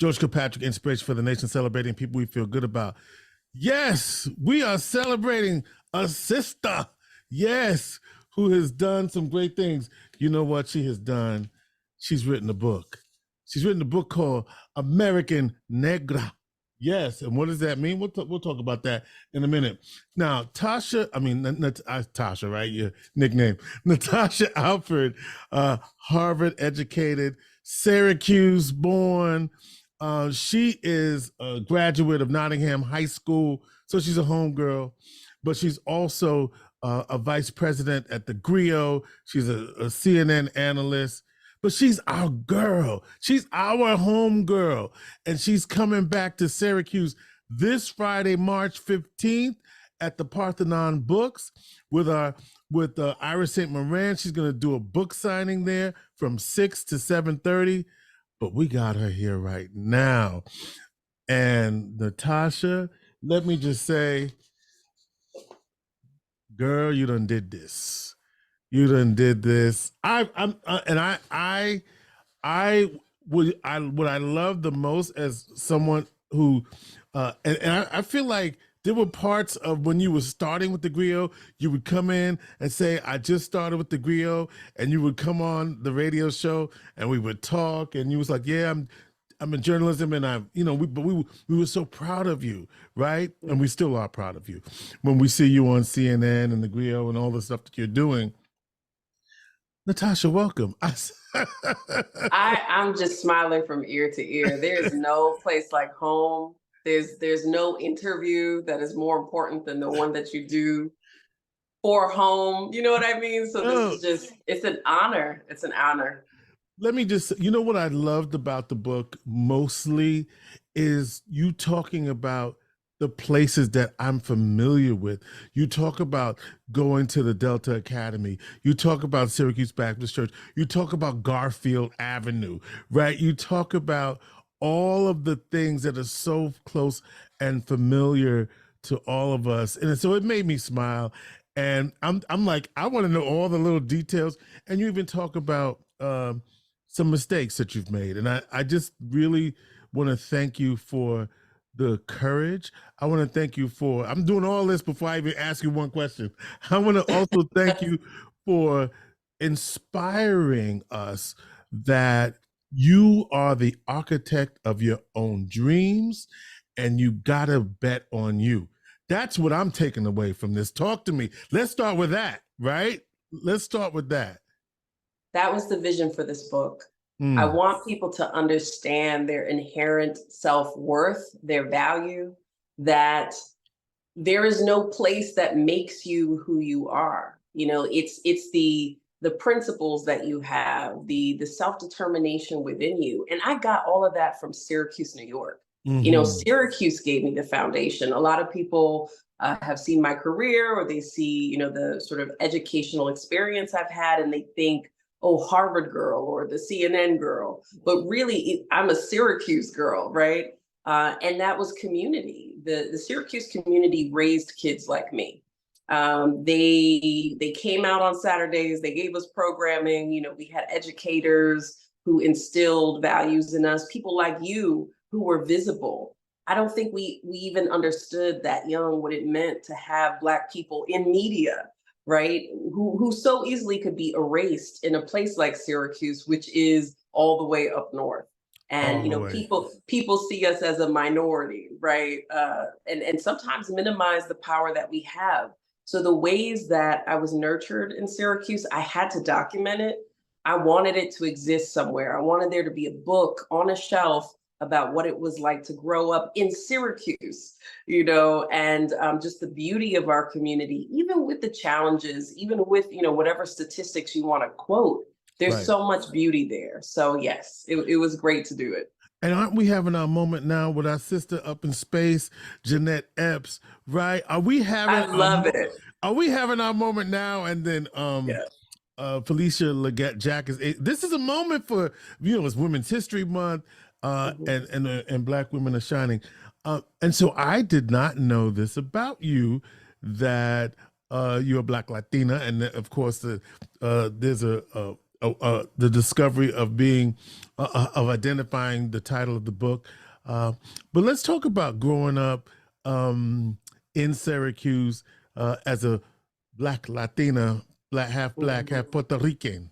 George Kilpatrick Inspiration for the Nation, celebrating people we feel good about. Yes, we are celebrating a sister, yes, who has done some great things. You know what she has done? She's written a book. She's written a book called American Negra. Yes, and what does that mean? We'll talk about that in a minute. Now, Tasha, right? Your nickname. Natasha Alford, Harvard-educated, Syracuse-born. She is a graduate of Nottingham High School, so she's a homegirl, but she's also a vice president at the Griot. She's a CNN analyst, but she's our girl. She's our home girl, and she's coming back to Syracuse this Friday, March 15th at the Parthenon Books with Iris St. Moran. She's going to do a book signing there from 6 to 7:30. But we got her here right now. And Natasha, let me just say, girl, you done did this. You done did this. What I love the most as someone who, I feel like there were parts of when you were starting with the Griot, you would come in and say, I just started with the Griot, and you would come on the radio show and we would talk, and you was like, yeah, I'm in journalism, and we were so proud of you, right? And we still are proud of you. When we see you on CNN and the Griot and all the stuff that you're doing. Natasha, welcome. I'm just smiling from ear to ear. There's no place like home. There's no interview that is more important than the one that you do for home. You know what I mean? So this is just, it's an honor. It's an honor. Let me just, what I loved about the book mostly is you talking about the places that I'm familiar with. You talk about going to the Delta Academy. You talk about Syracuse Baptist Church. You talk about Garfield Avenue, right? You talk about all of the things that are so close and familiar to all of us. And so it made me smile. And I'm like, I want to know all the little details. And you even talk about some mistakes that you've made. And I just really want to thank you for the courage. I want to thank you for, I'm doing all this before I even ask you one question. I want to also thank you for inspiring us that you are the architect of your own dreams, and you gotta bet on you. That's what I'm taking away from this. Talk to me. Let's start with that, right? Let's start with that. That was the vision for this book. I want people to understand their inherent self-worth, their value, that there is no place that makes you who you are. It's the principles that you have, the self-determination within you. And I got all of that from Syracuse, New York. Syracuse gave me the foundation. A lot of people have seen my career, or they see, the sort of educational experience I've had, and they think, oh, Harvard girl or the CNN girl. But really, I'm a Syracuse girl, right? And that was community. The Syracuse community raised kids like me. They came out on Saturdays, they gave us programming, we had educators who instilled values in us, people like you who were visible. I don't think we even understood that young what it meant to have Black people in media, right? Who so easily could be erased in a place like Syracuse, which is all the way up north. And people see us as a minority, right? And sometimes minimize the power that we have. So the ways that I was nurtured in Syracuse, I had to document it. I wanted it to exist somewhere. I wanted there to be a book on a shelf about what it was like to grow up in Syracuse, and just the beauty of our community, even with the challenges, even with, whatever statistics you want to quote, there's so much beauty there. So yes, it was great to do it. And aren't we having our moment now with our sister up in space, Jeanette Epps, right? Are we having I love it. Are we having our moment now? And then Felicia Leggett Jack this is a moment for, it's Women's History Month, and Black women are shining. And so I did not know this about you, that you're a Black Latina. And of course, there's a the discovery of being of identifying the title of the book. But let's talk about growing up in Syracuse as a Black Latina, Black, half Puerto Rican.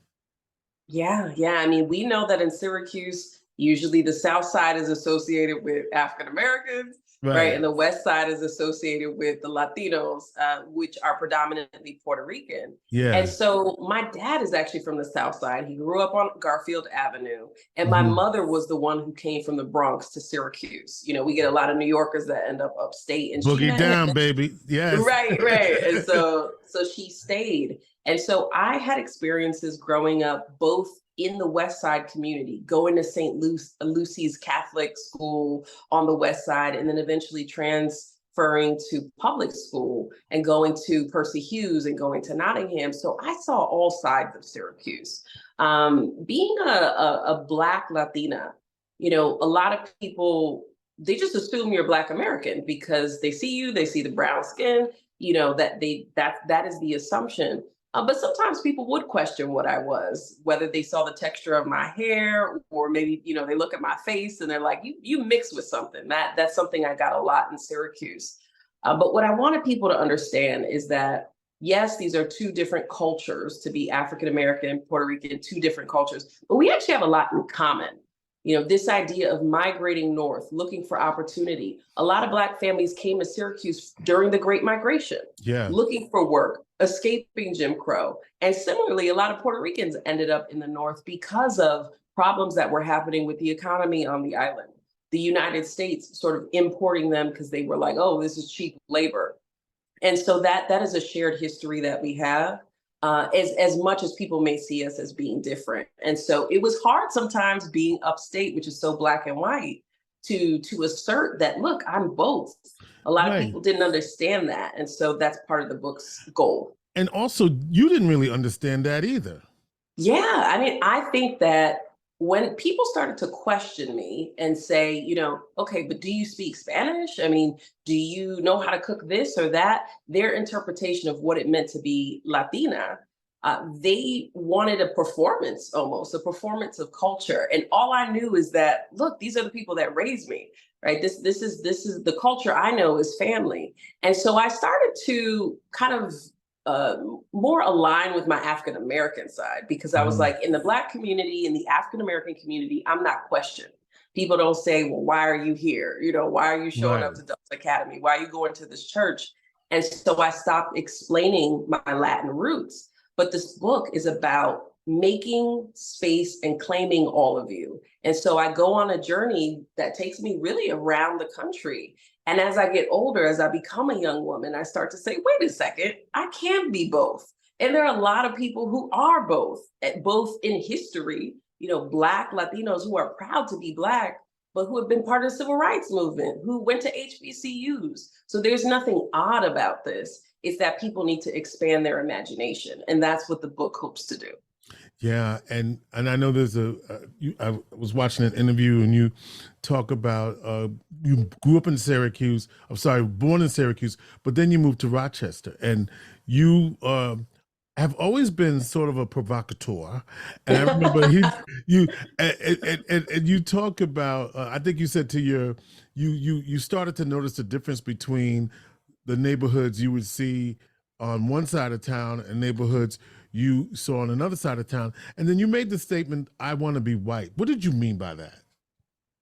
Yeah, yeah. I mean, we know that in Syracuse, usually the South Side is associated with African Americans, right? Right. And the West Side is associated with the Latinos, which are predominantly Puerto Rican. And Yeah. so my dad is actually from the South Side. He grew up on Garfield Avenue. And my Hmm. mother was the one who came from the Bronx to Syracuse. You know, we get a lot of New Yorkers that end up upstate, and she Boogie had down, baby. Yes. right, right. And so she stayed. And so I had experiences growing up both in the West Side community, going to Lucy's Catholic school on the West Side, and then eventually transferring to public school and going to Percy Hughes and going to Nottingham. So I saw all sides of Syracuse. Being a Black Latina, you know, a lot of people, they just assume you're Black American because they see you, they see the brown skin, you know, that is the assumption. But sometimes people would question what I was, whether they saw the texture of my hair or maybe, you know, they look at my face and they're like, you mix with something. That's something I got a lot in Syracuse. But what I wanted people to understand is that, yes, these are two different cultures, to be African American, Puerto Rican, two different cultures, but we actually have a lot in common. You know, this idea of migrating north, looking for opportunity. A lot of Black families came to Syracuse during the Great Migration, Yeah. looking for work, escaping Jim Crow. And similarly, a lot of Puerto Ricans ended up in the north because of problems that were happening with the economy on the island. The United States sort of importing them because they were like, oh, this is cheap labor. And so that is a shared history that we have, as much as people may see us as being different. And so it was hard sometimes being upstate, which is so Black and white, to assert that, look, I'm both. A lot of Right. people didn't understand that. And so that's part of the book's goal. And also, you didn't really understand that either. Yeah, I mean, I think that when people started to question me and say, you know, okay, but do you speak Spanish? I mean, do you know how to cook this or that? Their interpretation of what it meant to be Latina, they wanted a performance, almost a performance of culture. And all I knew is that, look, these are the people that raised me, right? This is the culture I know is family. And so I started to kind of more aligned with my African American side, because I was Mhm. like, in the Black community, in the African American community, I'm not questioned. People don't say, well, why are you here? You know, why are you showing Right. up to Dulles Academy? Why are you going to this church? And so I stopped explaining my Latin roots. But this book is about making space and claiming all of you. And so I go on a journey that takes me really around the country. And as I get older, as I become a young woman, I start to say, wait a second, I can be both. And there are a lot of people who are both in history, you know, Black Latinos who are proud to be Black, but who have been part of the civil rights movement, who went to HBCUs. So there's nothing odd about this. It's that people need to expand their imagination. And that's what the book hopes to do. Yeah, and I know there's I was watching an interview and you talk about you grew up in Syracuse. I'm sorry, born in Syracuse, but then you moved to Rochester, and you have always been sort of a provocateur. And I remember you and you talk about I think you said to you started to notice the difference between the neighborhoods you would see on one side of town and neighborhoods you saw on another side of town. And then you made the statement, I want to be white. What did you mean by that?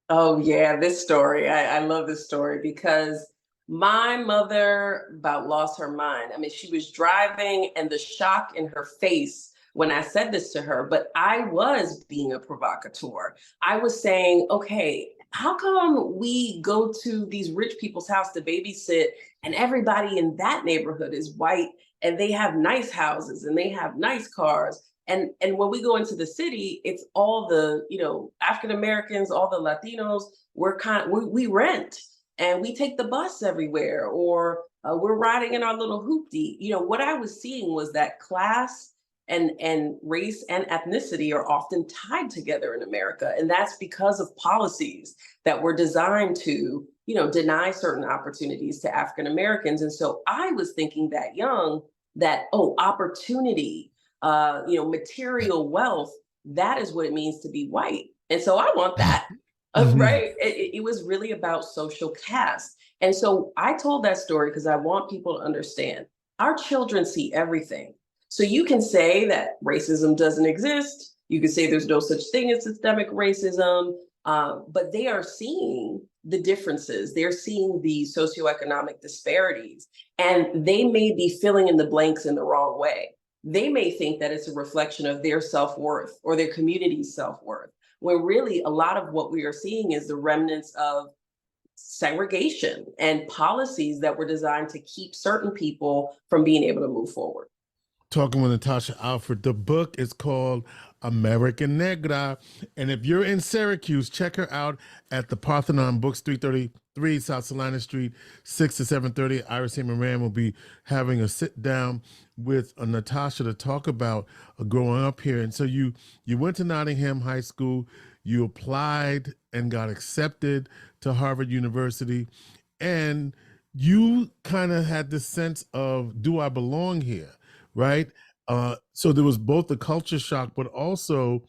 Oh yeah, this story. I love this story because my mother about lost her mind. I mean, she was driving and the shock in her face when I said this to her, but I was being a provocateur. I was saying, okay, how come we go to these rich people's house to babysit and everybody in that neighborhood is white and they have nice houses and they have nice cars, and when we go into the city, it's all the, you know, African Americans, all the Latinos. We rent and we take the bus everywhere, or we're riding in our little hoopty. You know, what I was seeing was that class and race and ethnicity are often tied together in America, and that's because of policies that were designed to, you know, deny certain opportunities to African Americans. And so I was thinking that young, that, oh, opportunity, material wealth. That is what it means to be white. And so I want that, Mhm. right? It was really about social caste. And so I told that story because I want people to understand our children see everything. So you can say that racism doesn't exist. You can say there's no such thing as systemic racism, but they are seeing the differences. They're seeing the socioeconomic disparities, and they may be filling in the blanks in the wrong way. They may think that it's a reflection of their self-worth or their community's self-worth, when really a lot of what we are seeing is the remnants of segregation and policies that were designed to keep certain people from being able to move forward. Talking with Natasha Alford. The book is called American Negra. And if you're in Syracuse, check her out at the Parthenon Books, 333 South Salina Street, 6 to 7:30. Iris A. Moran will be having a sit down with Natasha to talk about growing up here. And so you went to Nottingham High School, you applied and got accepted to Harvard University, and you kind of had this sense of, do I belong here? Right? So there was both the culture shock, but also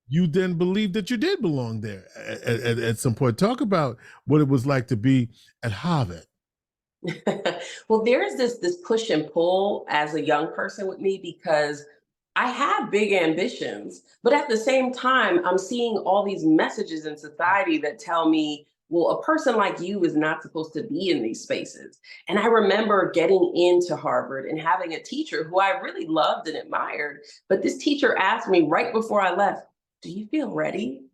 you then believed that you did belong there at some point. Talk about what it was like to be at Harvard. Well, there's this push and pull as a young person with me because I have big ambitions, but at the same time, I'm seeing all these messages in society that tell me, well, a person like you is not supposed to be in these spaces. And I remember getting into Harvard and having a teacher who I really loved and admired, but this teacher asked me right before I left, "Do you feel ready?"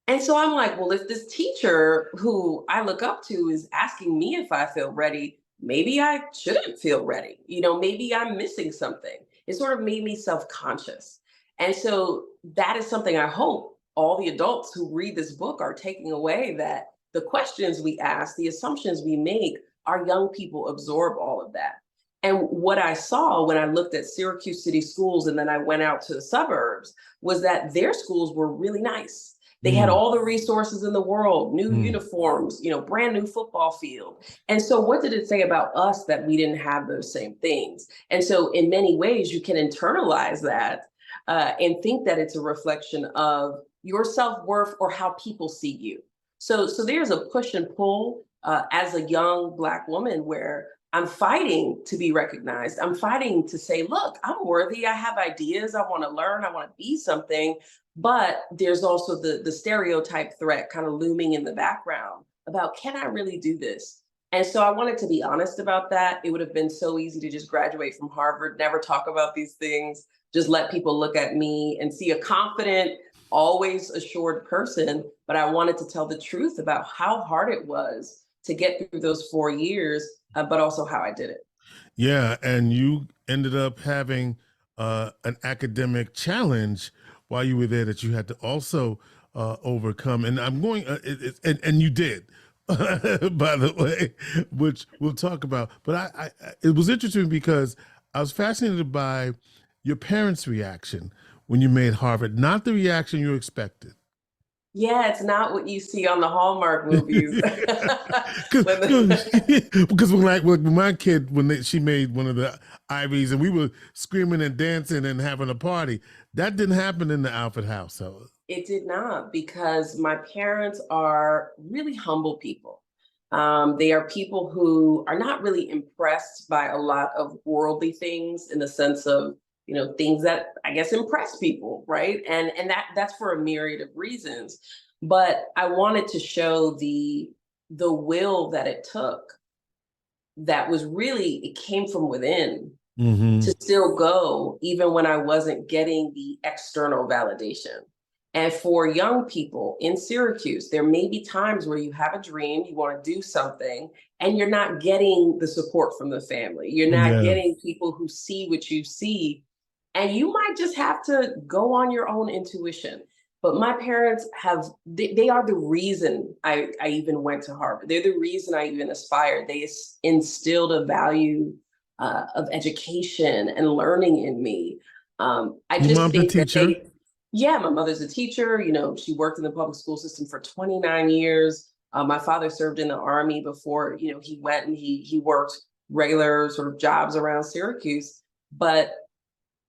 And so I'm like, well, if this teacher who I look up to is asking me if I feel ready, maybe I shouldn't feel ready. Maybe I'm missing something. It sort of made me self conscious. And so that is something I hope all the adults who read this book are taking away, that the questions we ask, the assumptions we make, our young people absorb all of that. And what I saw when I looked at Syracuse City schools and then I went out to the suburbs was that their schools were really nice. They had Mm, all the resources in the world, new mm. uniforms, brand new football field. And so what did it say about us that we didn't have those same things? And so in many ways, you can internalize that and think that it's a reflection of your self-worth or how people see you. So there's a push and pull as a young Black woman where I'm fighting to be recognized. I'm fighting to say, look, I'm worthy. I have ideas. I want to learn. I want to be something. But there's also the stereotype threat kind of looming in the background about, can I really do this? And so I wanted to be honest about that. It would have been so easy to just graduate from Harvard, never talk about these things, just let people look at me and see a confident, always assured person. But I wanted to tell the truth about how hard it was to get through those 4 years, but also how I did it. Yeah, and you ended up having an academic challenge while you were there that you had to also overcome. And I'm going, and you did, by the way, which we'll talk about. But it was interesting because I was fascinated by your parents' reaction when you made Harvard, not the reaction you expected. Yeah, it's not what you see on the Hallmark movies. When Because when my kid, she made one of the Ivies and we were screaming and dancing and having a party, that didn't happen in the Alford house. So It did not, because my parents are really humble people. They are people who are not really impressed by a lot of worldly things, in the sense of, things that I guess impress people, right? And that's for a myriad of reasons. But I wanted to show the will that it took, that was really, it came from within, mm-hmm. to still go even when I wasn't getting the external validation. And for young people in Syracuse, there may be times where you have a dream, you want to do something, and you're not getting the support from the family. You're not Yeah. getting people who see what you see. And you might just have to go on your own intuition. But my parents they are the reason I even went to Harvard. They're the reason I even aspired. They instilled a value of education and learning in me. I Your just mom's a think that teacher. yeah, my mother's a teacher. She worked in the public school system for 29 years. My father served in the Army before, he went and he worked regular sort of jobs around Syracuse. But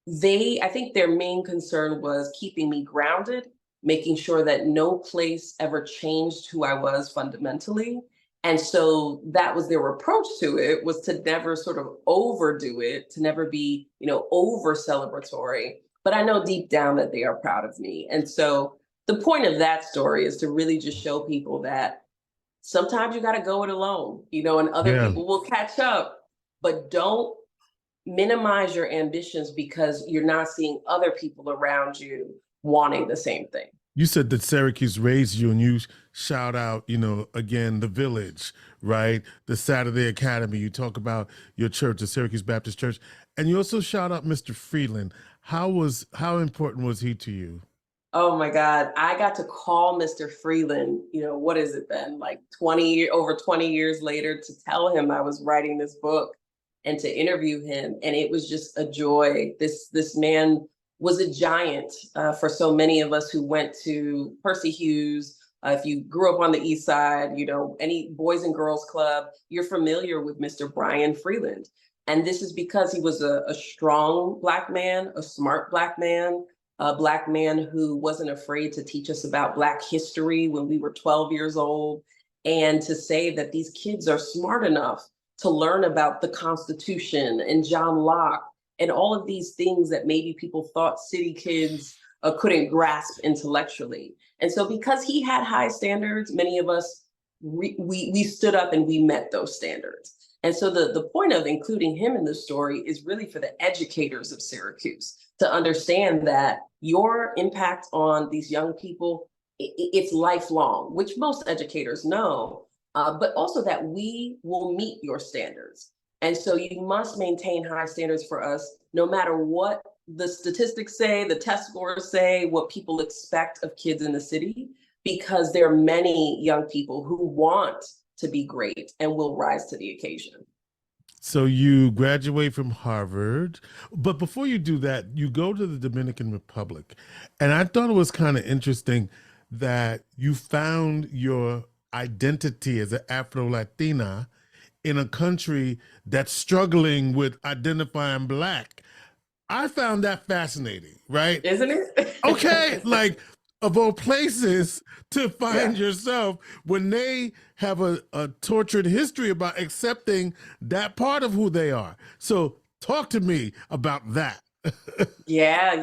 I think their main concern was keeping me grounded, making sure that no place ever changed who I was fundamentally. And so that was their approach to it, was to never sort of overdo it, to never be, over celebratory. But I know deep down that they are proud of me. And so the point of that story is to really just show people that sometimes you got to go it alone, and other Yeah. people will catch up, but don't minimize your ambitions because you're not seeing other people around you wanting the same thing. You said that Syracuse raised you, and you shout out, again, the village, right? The Saturday Academy. You talk about your church, the Syracuse Baptist Church, and you also shout out Mr. Freeland. How important was he to you? Oh my God. I got to call Mr. Freeland, what has it been, like over 20 years later, to tell him I was writing this book and to interview him. And it was just a joy. This man was a giant for so many of us who went to Percy Hughes. If you grew up on the East Side, any Boys and Girls Club, you're familiar with Mr. Brian Freeland. And this is because he was a strong Black man, a smart Black man, a Black man who wasn't afraid to teach us about Black history when we were 12 years old, and to say that these kids are smart enough to learn about the Constitution and John Locke and all of these things that maybe people thought city kids couldn't grasp intellectually. And so because he had high standards, many of us, we stood up and we met those standards. And so the point of including him in the story is really for the educators of Syracuse to understand that your impact on these young people, it's lifelong, which most educators know, but also that we will meet your standards. And so you must maintain high standards for us, no matter what the statistics say, the test scores say, what people expect of kids in the city, because there are many young people who want to be great and will rise to the occasion. So you graduate from Harvard, but before you do that, you go to the Dominican Republic. And I thought it was kind of interesting that you found your identity as an Afro-Latina in a country that's struggling with identifying Black. I found that fascinating, right? Isn't it? Okay, like, of all places to find yourself when they have a tortured history about accepting that part of who they are. So talk to me about that. Yeah.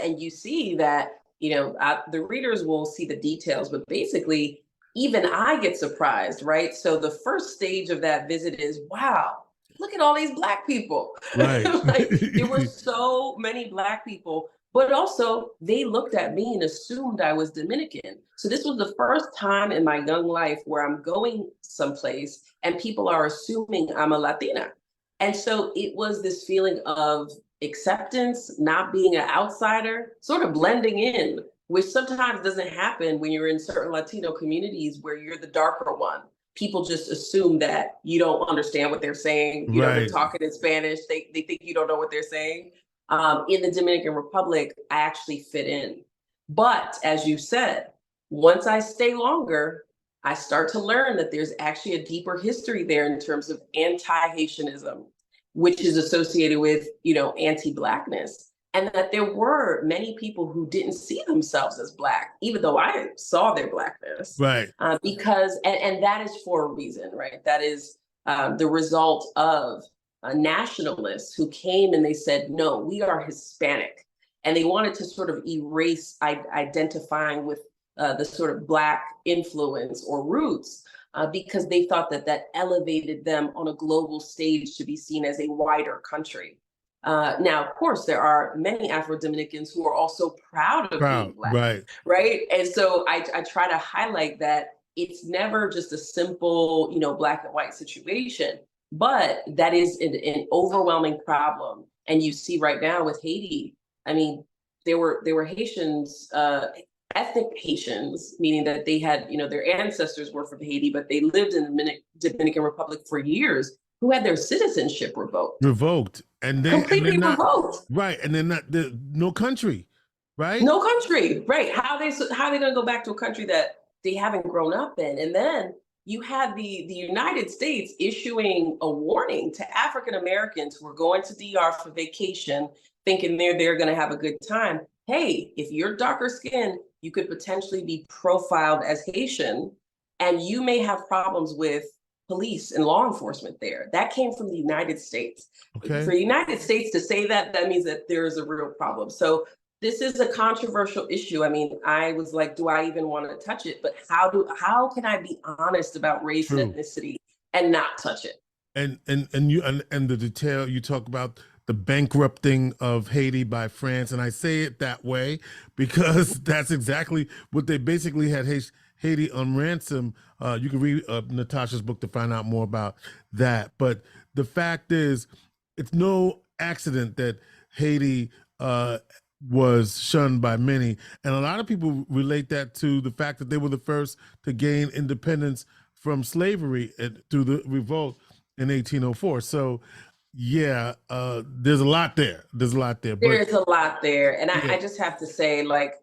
And you see that, the readers will see the details, but basically, even I get surprised, right? So the first stage of that visit is, wow, look at all these Black people. Right. Like, there were so many Black people, but also they looked at me and assumed I was Dominican. So this was the first time in my young life where I'm going someplace and people are assuming I'm a Latina. And so it was this feeling of acceptance, not being an outsider, sort of blending in, which sometimes doesn't happen when you're in certain Latino communities where you're the darker one. People just assume that you don't understand what they're saying. They're talking in Spanish. They think you don't know what they're saying. In the Dominican Republic, I actually fit in. But as you said, once I stay longer, I start to learn that there's actually a deeper history there in terms of anti-Haitianism, which is associated with, anti-Blackness. And that there were many people who didn't see themselves as Black, even though I saw their Blackness. Right. Because that is for a reason, right? That is the result of nationalists who came and they said, no, we are Hispanic. And they wanted to sort of erase identifying with the sort of Black influence or roots because they thought that elevated them on a global stage to be seen as a wider country. Now, of course, there are many Afro-Dominicans who are also proud of being Black, right? And so I try to highlight that it's never just a simple, Black and white situation, but that is an overwhelming problem. And you see right now with Haiti, I mean, there were Haitians, ethnic Haitians, meaning that they had, their ancestors were from Haiti, but they lived in the Dominican Republic for years, who had their citizenship revoked. And then completely revoked. Right. And then no country, right? No country, right. How are they going to go back to a country that they haven't grown up in? And then you had the United States issuing a warning to African Americans who were going to DR for vacation, thinking they're going to have a good time. Hey, if you're darker skinned, you could potentially be profiled as Haitian, and you may have problems with police and law enforcement there. That came from the United States. Okay. For the United States to say that, that means that there is a real problem. So this is a controversial issue. I mean, I was like, do I even want to touch it? But how can I be honest about race and True. ethnicity and not touch it? And the detail you talk about the bankrupting of Haiti by France, and I say it that way because that's exactly what they basically had Haiti on ransom. You can read Natasha's book to find out more about that. But the fact is, it's no accident that Haiti was shunned by many, and a lot of people relate that to the fact that they were the first to gain independence from slavery through the revolt in 1804. So yeah, there's a lot there. There's a lot there. There's a lot there. And I just have to say, like,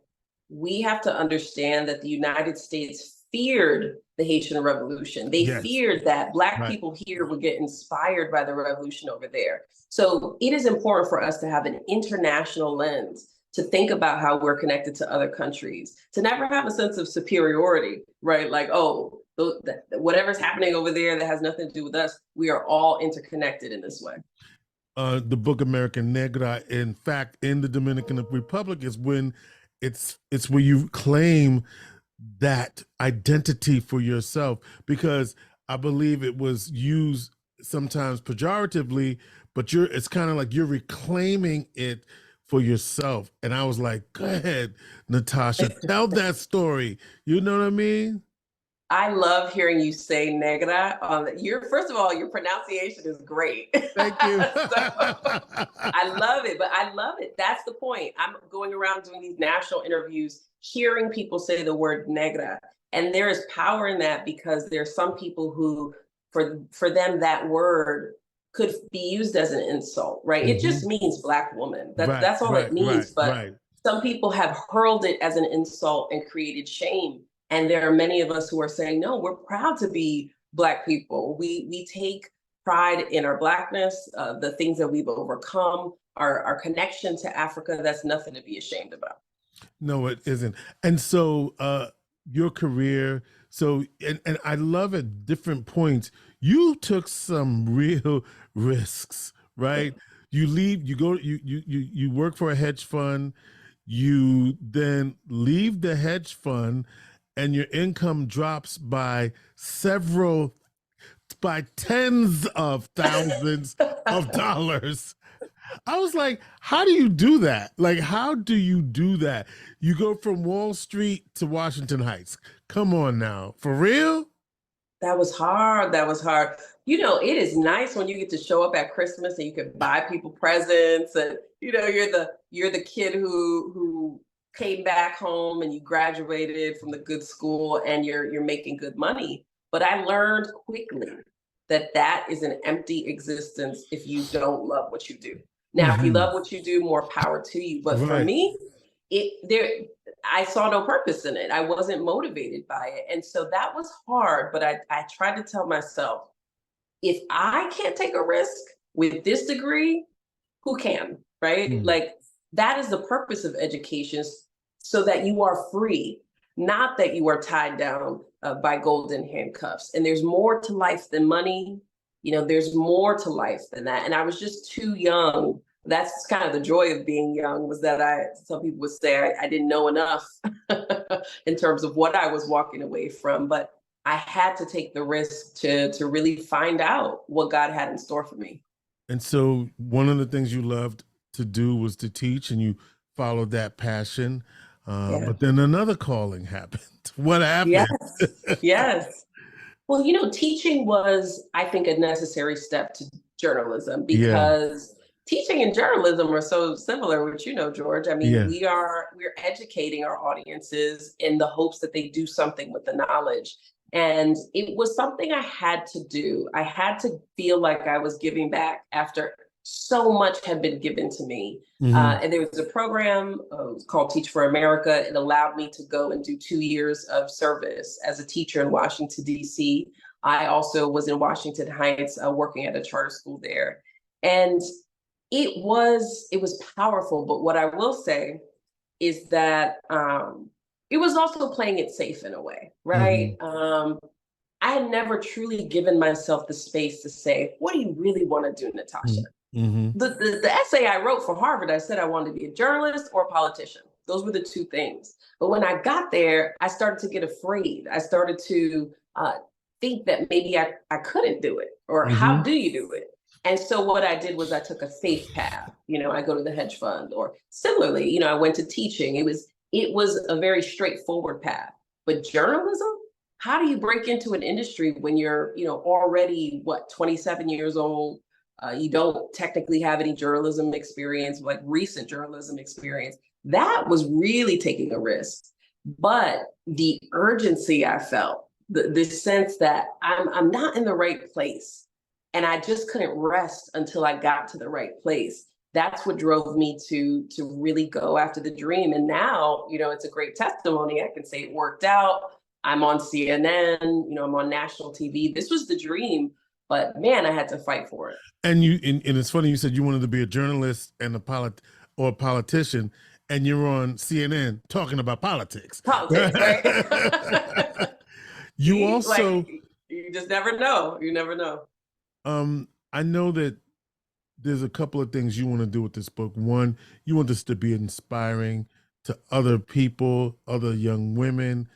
we have to understand that the United States feared the Haitian Revolution. They feared that Black people here would get inspired by the revolution over there. So it is important for us to have an international lens, to think about how we're connected to other countries, to never have a sense of superiority, right? Like, oh, whatever's happening over there that has nothing to do with us, we are all interconnected in this way. The book American Negra, in fact, in the Dominican Republic is when it's where you claim that identity for yourself, because I believe it was used sometimes pejoratively, but it's kind of like you're reclaiming it for yourself. And I was like, go ahead, Natasha, tell that story. You know what I mean? I love hearing you say negra. First of all, your pronunciation is great. Thank you. I love it, but I love it. That's the point. I'm going around doing these national interviews, hearing people say the word negra. And there is power in that, because there are some people who, for them, that word could be used as an insult, right? Mm-hmm. It just means Black woman. That's all it means. But some people have hurled it as an insult and created shame. And there are many of us who are saying, no, we're proud to be Black people. We take pride in our Blackness, the things that we've overcome, our connection to Africa. That's nothing to be ashamed about. No, it isn't. And so your career, and I love at different points, you took some real risks, right? You leave, you work for a hedge fund, you then leave the hedge fund, and your income drops by tens of thousands of dollars. I was like, how do you do that? Like, how do you do that? You go from Wall Street to Washington Heights. Come on now, for real? That was hard. You know, it is nice when you get to show up at Christmas and you can buy people presents, and you know, you're the kid who came back home and you graduated from the good school and you're making good money. But I learned quickly that is an empty existence if you don't love what you do. Now, if you love what you do, more power to you. But for me, I saw no purpose in it. I wasn't motivated by it. And so that was hard. But I tried to tell myself, if I can't take a risk with this degree, who can, right? Like, that is the purpose of education, so that you are free, not that you are tied down by golden handcuffs. And there's more to life than money. You know, there's more to life than that. And I was just too young. That's kind of the joy of being young, was that some people would say I didn't know enough in terms of what I was walking away from. But I had to take the risk to really find out what God had in store for me. And so one of the things you loved to do was to teach, and you followed that passion. But then another calling happened. What happened? Yes. Well, you know, teaching was, I think, a necessary step to journalism, because teaching and journalism are so similar, which, you know, George, I mean, we're educating our audiences in the hopes that they do something with the knowledge. And it was something I had to do. I had to feel like I was giving back after so much had been given to me. Mm-hmm. And there was a program called Teach for America. It allowed me to go and do 2 years of service as a teacher in Washington, D.C. I also was in Washington Heights working at a charter school there. And it was powerful. But what I will say is that it was also playing it safe in a way, Mm-hmm. right? I had never truly given myself the space to say, what do you really want to do, Natasha? Mm-hmm. The essay I wrote for Harvard, I said I wanted to be a journalist or a politician. Those were the two things. But when I got there, I started to get afraid. I started to think that maybe I couldn't do it, or how Mm-hmm. do you do it? And so what I did was I took a safe path. I go to the hedge fund, or similarly, I went to teaching. It was a very straightforward path. But journalism, how do you break into an industry when you're, already 27 years old? You don't technically have any journalism experience, like recent journalism experience. That was really taking a risk. But the urgency I felt, the sense that I'm not in the right place, and I just couldn't rest until I got to the right place. That's what drove me to really go after the dream. And now, it's a great testimony. I can say it worked out. I'm on CNN, I'm on national TV. This was the dream, but man, I had to fight for it. And it's funny you said you wanted to be a journalist and a politician, and you're on CNN talking about politics. Politics, right? You See, also, you just never know. You never know. I know that there's a couple of things you want to do with this book. One, you want this to be inspiring to other people, other young women.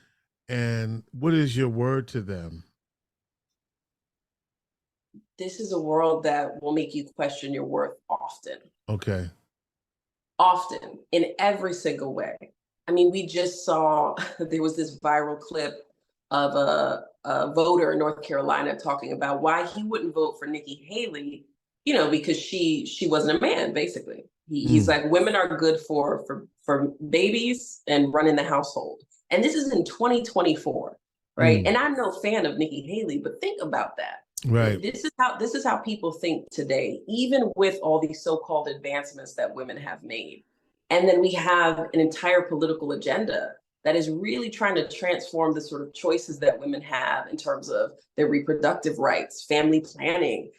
And what is your word to them? This is a world that will make you question your worth often. Okay. Often, in every single way. I mean, we just saw there was this viral clip of a voter in North Carolina talking about why he wouldn't vote for Nikki Haley, because she wasn't a man, basically. He's like, women are good for babies and running the household. And this is in 2024, right? And I'm no fan of Nikki Haley, but think about that. Right. This is how people think today, even with all these so-called advancements that women have made. And then we have an entire political agenda that is really trying to transform the sort of choices that women have in terms of their reproductive rights, family planning.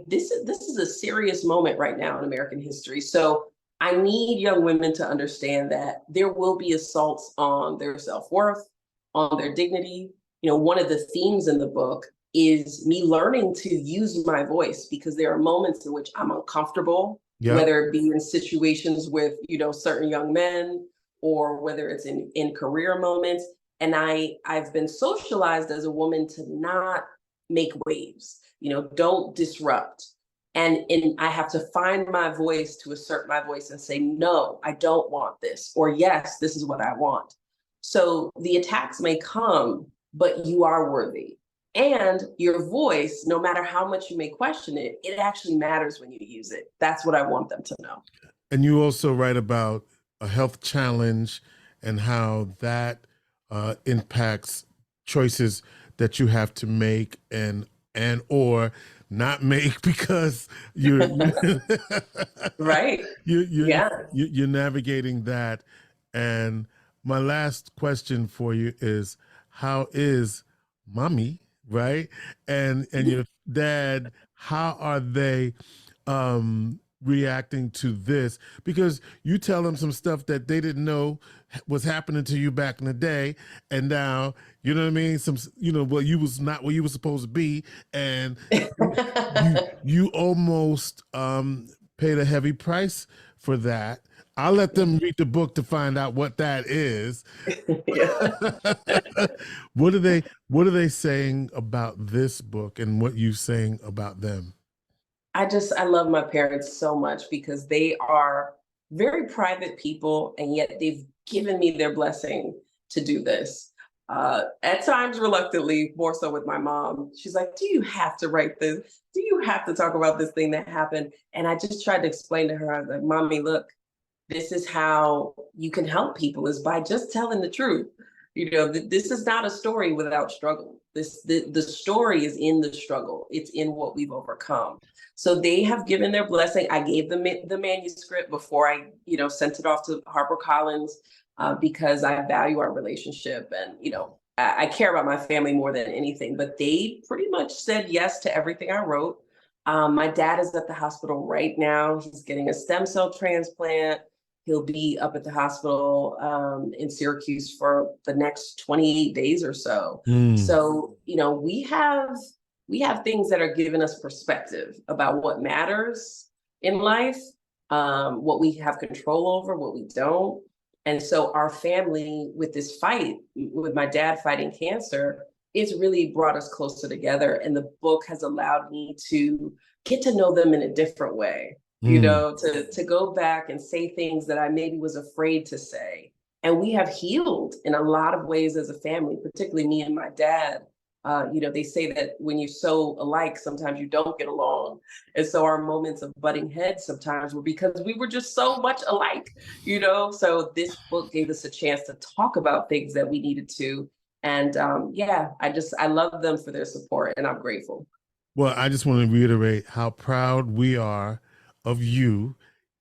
This is a serious moment right now in American history. So I need young women to understand that there will be assaults on their self-worth, on their dignity. One of the themes in the book is me learning to use my voice, because there are moments in which I'm uncomfortable, whether it be in situations with, certain young men, or whether it's in career moments. And I've been socialized as a woman to not make waves, don't disrupt. And I have to find my voice, to assert my voice and say, no, I don't want this, or yes, this is what I want. So the attacks may come, but you are worthy. And your voice, no matter how much you may question it, it actually matters when you use it. That's what I want them to know. And you also write about a health challenge and how that impacts choices that you have to make and or not make, because you're right. You're navigating that. And my last question for you is, how is mommy, right? And your dad, how are they reacting to this? Because you tell them some stuff that they didn't know was happening to you back in the day, and now, you know what I mean, well, you was not where you were supposed to be, and you almost paid a heavy price for that. I'll let them read the book to find out what that is. What are they saying about this book and what you're saying about them? I love my parents so much, because they are very private people, and yet they've given me their blessing to do this. At times reluctantly, more so with my mom. She's like, do you have to write this? Do you have to talk about this thing that happened? And I just tried to explain to her, I was like, Mommy, look, this is how you can help people, is by just telling the truth. This is not a story without struggle. The story is in the struggle. It's in what we've overcome. So they have given their blessing. I gave them the manuscript before I, sent it off to HarperCollins, because I value our relationship, and I care about my family more than anything. But they pretty much said yes to everything I wrote. My dad is at the hospital right now. He's getting a stem cell transplant. He'll be up at the hospital in Syracuse for the next 28 days or so. So, we have things that are giving us perspective about what matters in life, what we have control over, what we don't. And so our family, with this fight, with my dad fighting cancer, it's really brought us closer together. And the book has allowed me to get to know them in a different way. To go back and say things that I maybe was afraid to say. And we have healed in a lot of ways as a family, particularly me and my dad. They say that when you're so alike, sometimes you don't get along. And so our moments of butting heads sometimes were because we were just so much alike, So this book gave us a chance to talk about things that we needed to. And I love them for their support, and I'm grateful. Well, I just want to reiterate how proud we are of you,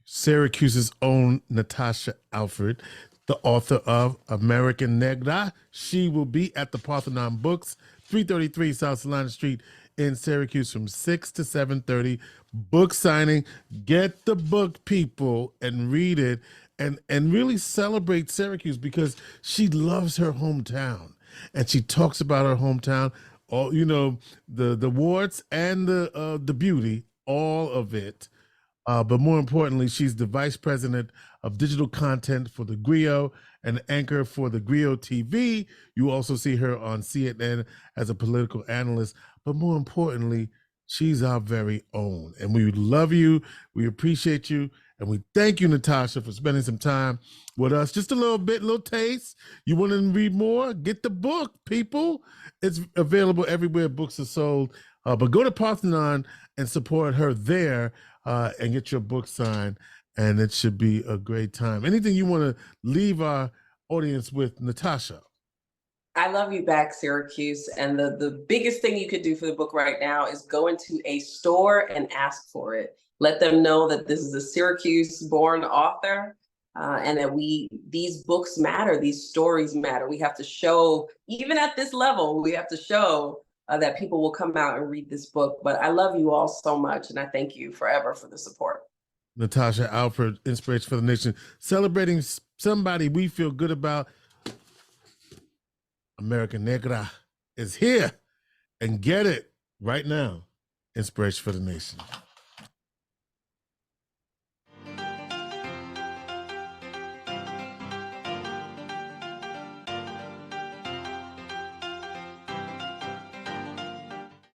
Syracuse's own Natasha Alford, the author of American Negra. She will be at the Parthenon Books, 333 South Salina Street in Syracuse from 6 to 7:30. Book signing. Get the book, people, and read it, and really celebrate Syracuse, because she loves her hometown, and she talks about her hometown. All the warts and the beauty, all of it. But more importantly, she's the vice president of digital content for the Griot and anchor for the Griot TV. You also see her on CNN as a political analyst. But more importantly, she's our very own. And we love you. We appreciate you. And we thank you, Natasha, for spending some time with us. Just a little taste. You want to read more? Get the book, people. It's available everywhere books are sold. But go to Parthenon and support her there and get your book signed. And it should be a great time. Anything you want to leave our audience with, Natasha? I love you back, Syracuse. And the biggest thing you could do for the book right now is go into a store and ask for it. Let them know that this is a Syracuse-born author, and that these books matter, these stories matter. We have to show, even at this level, we have to show that people will come out and read this book. But I love you all so much, and I thank you forever for the support. Natasha Alford, Inspiration for the Nation, celebrating somebody we feel good about. American Negra is here, and get it right now. Inspiration for the Nation.